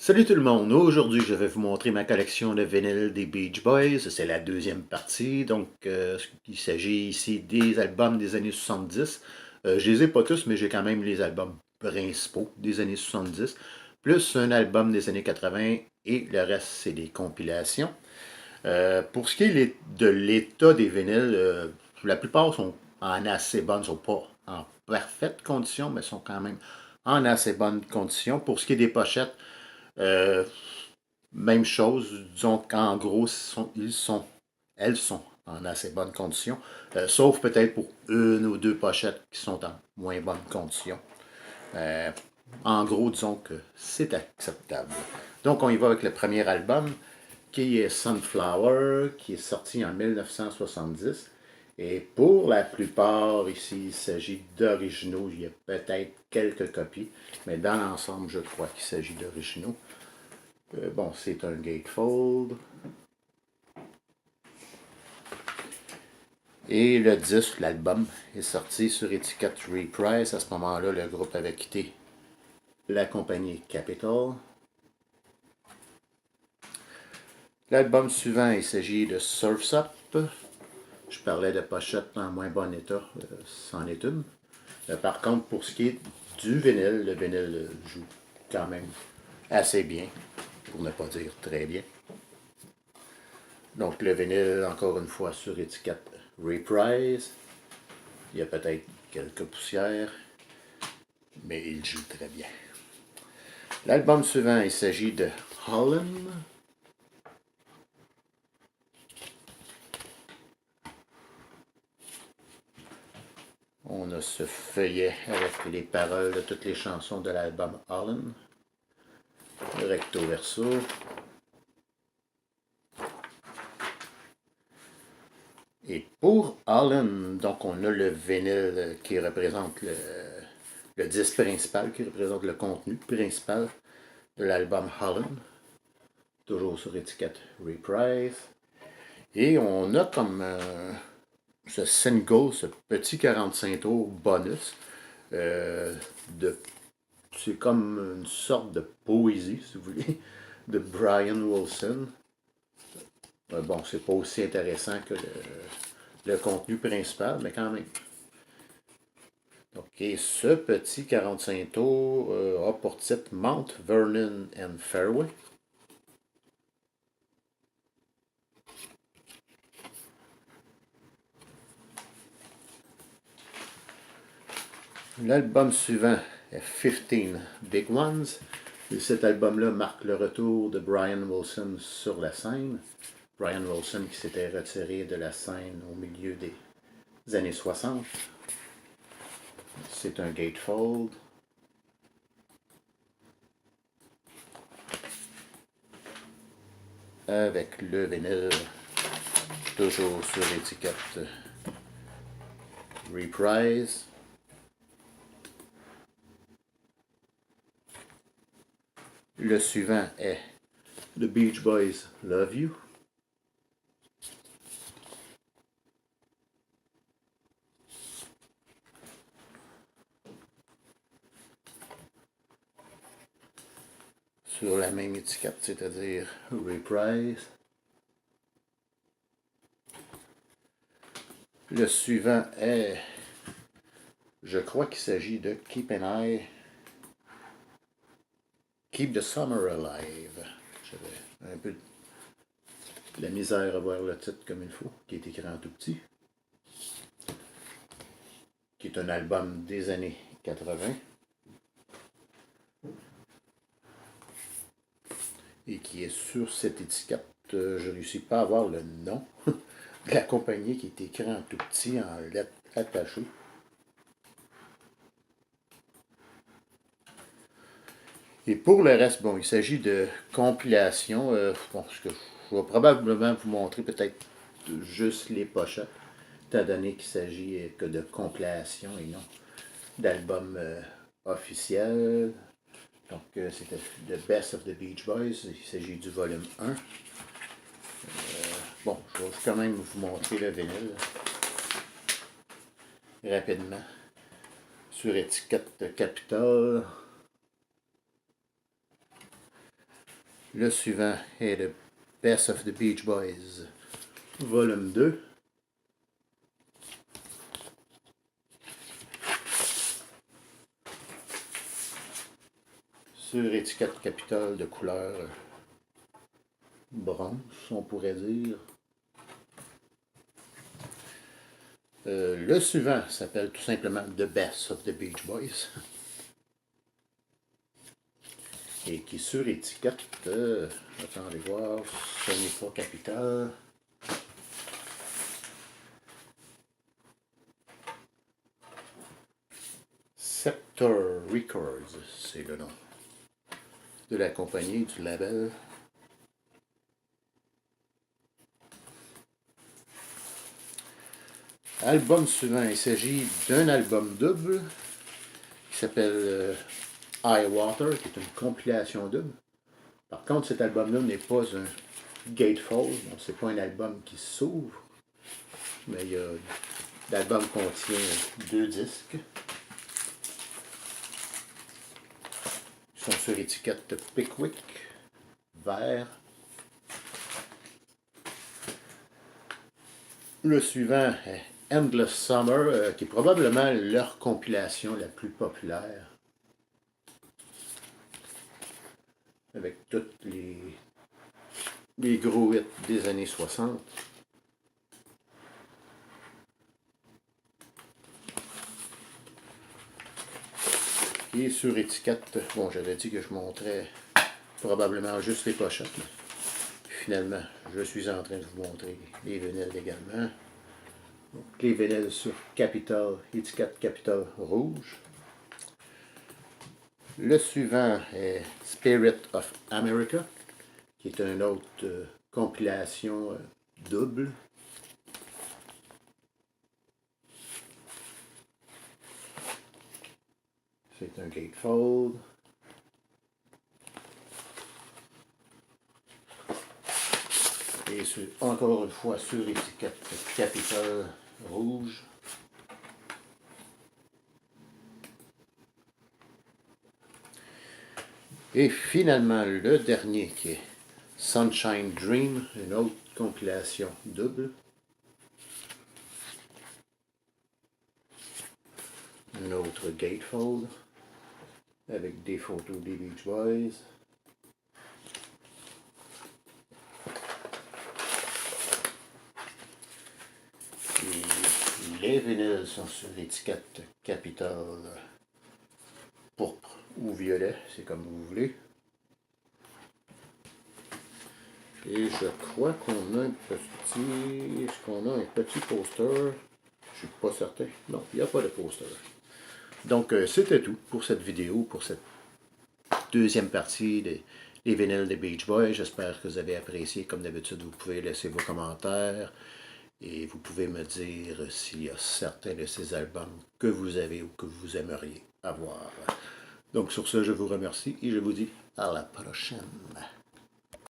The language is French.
Salut tout le monde, aujourd'hui je vais vous montrer ma collection de vinyles des Beach Boys, c'est la deuxième partie, donc il s'agit ici des albums des années 70. Je les ai pas tous, mais j'ai quand même les albums principaux des années 70, plus un album des années 80 et le reste c'est des compilations. Pour ce qui est de l'état des vinyles, la plupart sont en assez bonne, sont pas en parfaite condition, mais sont quand même en assez bonne condition. Pour ce qui est des pochettes, euh, même chose, disons qu'en gros, elles sont en assez bonne condition, sauf peut-être pour une ou deux pochettes qui sont en moins bonne condition. Euh, en gros, disons que c'est acceptable. Donc, on y va avec le premier album, qui est Sunflower, qui est sorti en 1970. Et pour la plupart, ici, il s'agit d'originaux. Il y a peut-être quelques copies, mais dans l'ensemble, je crois qu'il s'agit d'originaux. Bon, c'est un gatefold. Et le disque, l'album, est sorti sur étiquette Reprise. À ce moment-là, le groupe avait quitté la compagnie Capitol. L'album suivant, il s'agit de Surf's Up. Je parlais de pochette en moins bon état, c'en est une. Par contre, pour ce qui est du vinyle, le vinyle joue quand même assez bien, pour ne pas dire très bien. Donc le vinyle, encore une fois, sur étiquette Reprise. Il y a peut-être quelques poussières, mais il joue très bien. L'album suivant, il s'agit de Holland. On a ce feuillet avec les paroles de toutes les chansons de l'album Holland. Recto verso. Et pour Holland, donc on a le vinyle qui représente le disque principal, qui représente le contenu principal de l'album Holland. Toujours sur étiquette Reprise. Et on a comme ce single, ce petit 45 tours bonus. Euh, de, c'est comme une sorte de poésie, si vous voulez, de Brian Wilson. Bon, c'est pas aussi intéressant que le contenu principal, mais quand même. Ok, ce petit 45 tours a pour titre Mount Vernon and Fairway. L'album suivant est 15 Big Ones. Et cet album-là marque le retour de Brian Wilson sur la scène. Brian Wilson qui s'était retiré de la scène au milieu des années 60. C'est un gatefold. Avec le vinyle, toujours sur l'étiquette Reprise. Le suivant est The Beach Boys Love You. Sur la même étiquette, c'est-à-dire Reprise. Le suivant est, je crois qu'il s'agit de Keep the Summer Alive. J'avais un peu de la misère à voir le titre comme il faut, qui est écrit en tout petit. Qui est un album des années 80. Et qui est sur cette étiquette. Je ne réussis pas à voir le nom de la compagnie qui est écrit en tout petit, en lettres attachées. Et pour le reste, bon, il s'agit de compilations. Bon, ce que je vais probablement vous montrer peut-être juste les pochettes, étant donné qu'il s'agit que de compilations et non d'albums officiels. Donc, c'était The Best of the Beach Boys. Il s'agit du volume 1. Bon, je vais quand même vous montrer le vinyle rapidement. Sur étiquette Capitol. Le suivant est le Best of the Beach Boys, volume 2. Sur étiquette Capitol de couleur bronze, on pourrait dire. Le suivant s'appelle tout simplement The Best of the Beach Boys. Et qui sur étiquette, attendez voir, ce n'est pas Capitol. Scepter Records, c'est le nom de la compagnie, du label. Album suivant, il s'agit d'un album double qui s'appelle High Water, qui est une compilation double. Par contre, cet album-là n'est pas un gatefold, donc c'est pas un album qui s'ouvre, mais l'album contient 2 disques. Ils sont sur étiquette Pickwick, vert. Le suivant est Endless Summer, qui est probablement leur compilation la plus populaire. Avec tous les gros hits des années 60. Et sur étiquette, bon, j'avais dit que je montrais probablement juste les pochettes. Finalement, je suis en train de vous montrer les vinyles également. Donc, les vinyles sur Capitol, étiquette Capitol rouge. Le suivant est Spirit of America, qui est une autre compilation double. C'est un gatefold. Et encore une fois sur étiquette Capitol rouge. Et finalement, le dernier qui est Sunshine Dream, une autre compilation double. Un autre gatefold avec des photos des Beach Boys. Et les vinyles sont sur l'étiquette Capitol pourpre ou violet, c'est comme vous voulez. Et je crois qu'on a un petit... Est-ce qu'on a un petit poster? Je suis pas certain. Non, il n'y a pas de poster. Donc, c'était tout pour cette vidéo, pour cette deuxième partie des vinyles des Beach Boys. J'espère que vous avez apprécié. Comme d'habitude, vous pouvez laisser vos commentaires et vous pouvez me dire s'il y a certains de ces albums que vous avez ou que vous aimeriez avoir. Donc, sur ce, je vous remercie et je vous dis à la prochaine.